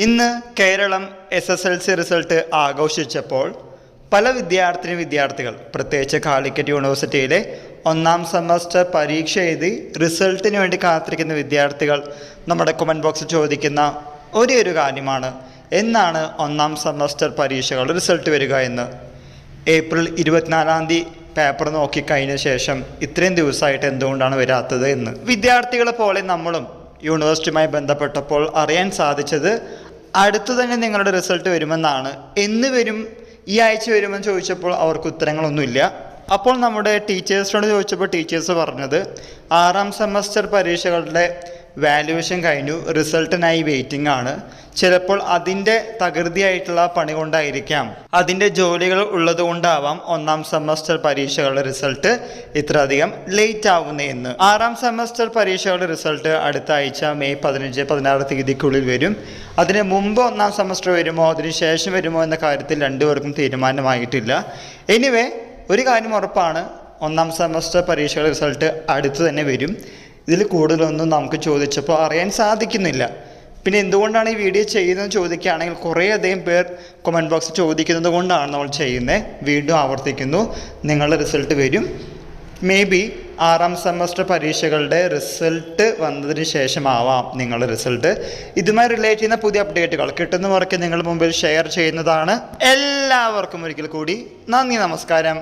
ഇന്ന് Keralam SSLC result ആഘോഷിച്ചപ്പോൾ പല വിദ്യാർത്ഥികൾ പ്രത്യേകിച്ച് കാലിക്കറ്റ് യൂണിവേഴ്സിറ്റിയിലെ ഒന്നാം സെമസ്റ്റർ പരീക്ഷ എഴുതി റിസൾട്ടിന് വേണ്ടി കാത്തിരിക്കുന്ന വിദ്യാർത്ഥികൾ നമ്മുടെ കമൻറ്റ് ബോക്സിൽ ചോദിക്കുന്ന ഒരേ ഒരു കാര്യമാണ്, എന്നാണ് ഒന്നാം സെമസ്റ്റർ പരീക്ഷകളുടെ റിസൾട്ട് വരിക എന്ന്. ഏപ്രിൽ 24 പേപ്പർ നോക്കിക്കഴിഞ്ഞ ശേഷം ഇത്രയും ദിവസമായിട്ട് എന്തുകൊണ്ടാണ് വരാത്തത് എന്ന് വിദ്യാർത്ഥികളെ പോലെ നമ്മളും യൂണിവേഴ്സിറ്റിയുമായി ബന്ധപ്പെട്ടപ്പോൾ അറിയാൻ സാധിച്ചത് അടുത്തു തന്നെ നിങ്ങളുടെ റിസൾട്ട് വരുമെന്നാണ്. എന്ന് വരും, ഈ ആഴ്ച വരുമെന്ന് ചോദിച്ചപ്പോൾ അവർക്ക് ഉത്തരങ്ങളൊന്നുമില്ല. അപ്പോൾ നമ്മുടെ ടീച്ചേഴ്സിനോട് ചോദിച്ചപ്പോൾ ടീച്ചേഴ്സ് പറഞ്ഞത് 6ാം സെമസ്റ്റർ പരീക്ഷകളുടെ വാല്യുവേഷൻ കഴിഞ്ഞു, റിസൾട്ടിനായി വെയിറ്റിംഗ് ആണ്. ചിലപ്പോൾ അതിൻ്റെ തകൃതിയായിട്ടുള്ള പണി കൊണ്ടായിരിക്കാം, അതിൻ്റെ ജോലികൾ ഉള്ളത് കൊണ്ടാവാം ഒന്നാം സെമസ്റ്റർ പരീക്ഷകളുടെ റിസൾട്ട് ഇത്രയധികം ലേറ്റ് ആവുന്നതെന്ന്. 6ാം സെമസ്റ്റർ പരീക്ഷകളുടെ റിസൾട്ട് അടുത്ത ആഴ്ച മെയ് 15-16 തീയതിക്കുള്ളിൽ വരും. അതിന് മുമ്പ് ഒന്നാം സെമസ്റ്റർ വരുമോ അതിന് ശേഷം വരുമോ എന്ന കാര്യത്തിൽ രണ്ടുപേർക്കും തീരുമാനമായിട്ടില്ല. എനിവേ ഒരു കാര്യം ഉറപ്പാണ്, ഒന്നാം സെമസ്റ്റർ പരീക്ഷകളുടെ റിസൾട്ട് അടുത്ത് തന്നെ വരും. ഇതിൽ കൂടുതലൊന്നും നമുക്ക് ചോദിച്ചപ്പോൾ അറിയാൻ സാധിക്കുന്നില്ല. പിന്നെ എന്തുകൊണ്ടാണ് ഈ വീഡിയോ ചെയ്യുന്നതെന്ന് ചോദിക്കുകയാണെങ്കിൽ കുറേയധികം പേർ കമൻറ്റ് ബോക്സിൽ ചോദിക്കുന്നത് കൊണ്ടാണ് നമ്മൾ ചെയ്യുന്നത്. വീണ്ടും ആവർത്തിക്കുന്നു, നിങ്ങളുടെ റിസൾട്ട് വരും. മേ ബി 6ാം സെമസ്റ്റർ പരീക്ഷകളുടെ റിസൾട്ട് വന്നതിന് ശേഷമാവാം നിങ്ങളുടെ റിസൾട്ട്. ഇതുമായി റിലേറ്റ് ചെയ്യുന്ന പുതിയ അപ്ഡേറ്റുകൾ കിട്ടുന്നവർക്ക് നിങ്ങൾ മുമ്പിൽ ഷെയർ ചെയ്യുന്നതാണ്. എല്ലാവർക്കും ഒരിക്കൽ കൂടി നന്ദി, നമസ്കാരം.